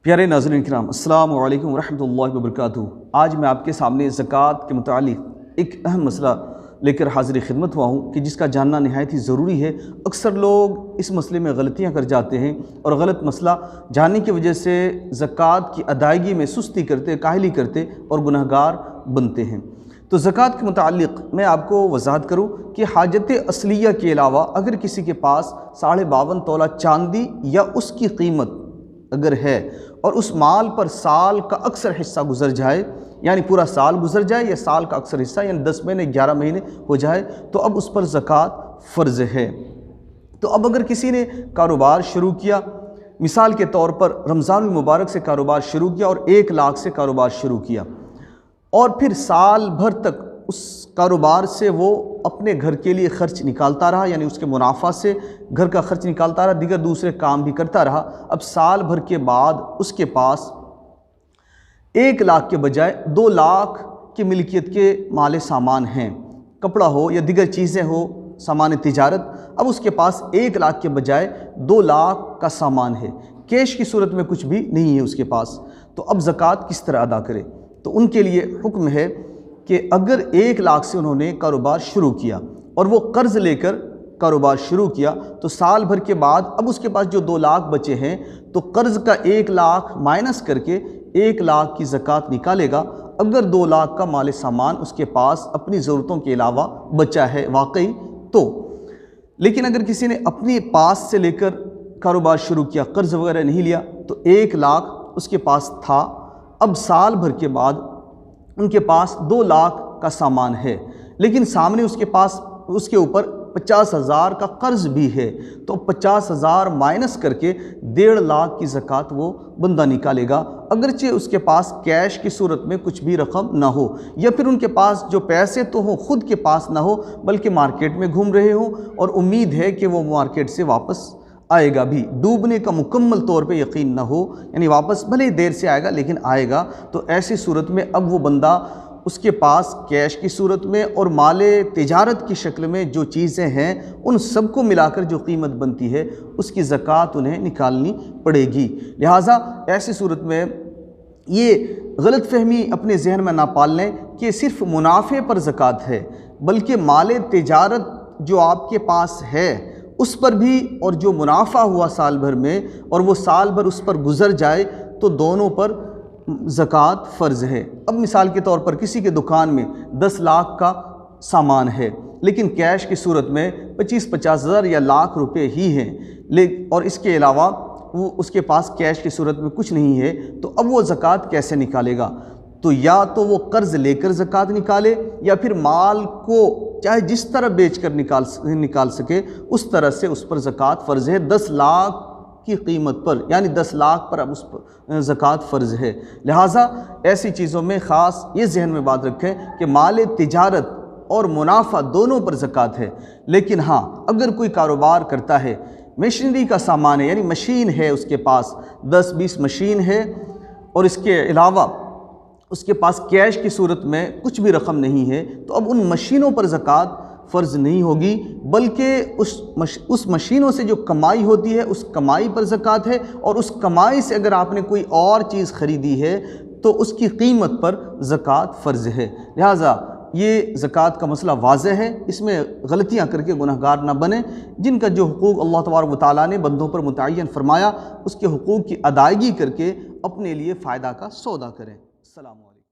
پیارے ناظرین کرام، السلام علیکم ورحمۃ اللہ وبرکاتہ۔ آج میں آپ کے سامنے زکوٰۃ کے متعلق ایک اہم مسئلہ لے کر حاضر خدمت ہوا ہوں کہ جس کا جاننا نہایت ہی ضروری ہے۔ اکثر لوگ اس مسئلے میں غلطیاں کر جاتے ہیں اور غلط مسئلہ جاننے کی وجہ سے زکوٰۃ کی ادائیگی میں سستی کرتے، کاہلی کرتے اور گناہگار بنتے ہیں۔ تو زکوٰۃ کے متعلق میں آپ کو وضاحت کروں کہ حاجت اصلیہ کے علاوہ اگر کسی کے پاس 52.5 تولہ چاندی یا اس کی قیمت اگر ہے اور اس مال پر سال کا اکثر حصہ گزر جائے، یعنی پورا سال گزر جائے یا سال کا اکثر حصہ یعنی 10 مہینے 11 مہینے ہو جائے، تو اب اس پر زکوٰۃ فرض ہے۔ تو اب اگر کسی نے کاروبار شروع کیا، مثال کے طور پر رمضان المبارک سے کاروبار شروع کیا اور 1 لاکھ سے کاروبار شروع کیا، اور پھر سال بھر تک اس کاروبار سے وہ اپنے گھر کے لیے خرچ نکالتا رہا، یعنی اس کے منافع سے گھر کا خرچ نکالتا رہا، دیگر دوسرے کام بھی کرتا رہا۔ اب سال بھر کے بعد اس کے پاس 1 لاکھ کے بجائے 2 لاکھ کی ملکیت کے مال سامان ہیں، کپڑا ہو یا دیگر چیزیں ہو، سامان تجارت۔ اب اس کے پاس 1 لاکھ کے بجائے 2 لاکھ کا سامان ہے، کیش کی صورت میں کچھ بھی نہیں ہے اس کے پاس۔ تو اب زکوٰۃ کس طرح ادا کرے؟ تو ان کے لیے حکم ہے کہ اگر 1 لاکھ سے انہوں نے کاروبار شروع کیا اور وہ قرض لے کر کاروبار شروع کیا، تو سال بھر کے بعد اب اس کے پاس جو 2 لاکھ بچے ہیں تو قرض کا 1 لاکھ مائنس کر کے 1 لاکھ کی زکوٰۃ نکالے گا۔ اگر 2 لاکھ کا مال سامان اس کے پاس اپنی ضرورتوں کے علاوہ بچا ہے واقعی تو، لیکن اگر کسی نے اپنے پاس سے لے کر کاروبار شروع کیا، قرض وغیرہ نہیں لیا، تو 1 لاکھ اس کے پاس تھا، اب سال بھر کے بعد ان کے پاس 2 لاکھ کا سامان ہے، لیکن سامنے اس کے اوپر 50,000 کا قرض بھی ہے، تو 50,000 مائنس کر کے 1.5 لاکھ کی زکوٰۃ وہ بندہ نکالے گا، اگرچہ اس کے پاس کیش کی صورت میں کچھ بھی رقم نہ ہو، یا پھر ان کے پاس جو پیسے تو ہوں خود کے پاس نہ ہو بلکہ مارکیٹ میں گھوم رہے ہوں اور امید ہے کہ وہ مارکیٹ سے واپس آئے گا، بھی ڈوبنے کا مکمل طور پہ یقین نہ ہو، یعنی واپس بھلے دیر سے آئے گا لیکن آئے گا۔ تو ایسی صورت میں اب وہ بندہ اس کے پاس کیش کی صورت میں اور مال تجارت کی شکل میں جو چیزیں ہیں ان سب کو ملا کر جو قیمت بنتی ہے اس کی زکوٰۃ انہیں نکالنی پڑے گی۔ لہٰذا ایسی صورت میں یہ غلط فہمی اپنے ذہن میں نہ پال لیں کہ صرف منافع پر زکوٰۃ ہے، بلکہ مال تجارت جو آپ کے پاس ہے اس پر بھی، اور جو منافع ہوا سال بھر میں اور وہ سال بھر اس پر گزر جائے تو دونوں پر زکوٰۃ فرض ہے۔ اب مثال کے طور پر کسی کے دکان میں 10 لاکھ کا سامان ہے لیکن کیش کی صورت میں 25,000 ہزار یا لاکھ روپے ہی ہیں، اور اس کے علاوہ وہ اس کے پاس کیش کی صورت میں کچھ نہیں ہے، تو اب وہ زکوٰۃ کیسے نکالے گا؟ تو یا تو وہ قرض لے کر زکوٰۃ نکالے یا پھر مال کو چاہے جس طرح بیچ کر نکال سکے اس طرح سے اس پر زکوٰۃ فرض ہے۔ 10 لاکھ کی قیمت پر، یعنی 10 لاکھ پر اب اس پر زکوٰۃ فرض ہے۔ لہٰذا ایسی چیزوں میں خاص یہ ذہن میں بات رکھیں کہ مال تجارت اور منافع دونوں پر زکوٰۃ ہے، لیکن ہاں اگر کوئی کاروبار کرتا ہے، مشینری کا سامان ہے، یعنی مشین ہے اس کے پاس 10-20 مشین ہے اور اس کے علاوہ اس کے پاس کیش کی صورت میں کچھ بھی رقم نہیں ہے، تو اب ان مشینوں پر زکوٰۃ فرض نہیں ہوگی، بلکہ اس مشینوں سے جو کمائی ہوتی ہے اس کمائی پر زکوٰۃ ہے، اور اس کمائی سے اگر آپ نے کوئی اور چیز خریدی ہے تو اس کی قیمت پر زکوٰۃ فرض ہے۔ لہٰذا یہ زکوٰۃ کا مسئلہ واضح ہے، اس میں غلطیاں کر کے گناہگار نہ بنیں۔ جن کا جو حقوق اللہ تبارک و تعالیٰ نے بندوں پر متعین فرمایا اس کے حقوق کی ادائیگی کر کے اپنے لیے فائدہ کا سودا کریں۔ السلام علیکم۔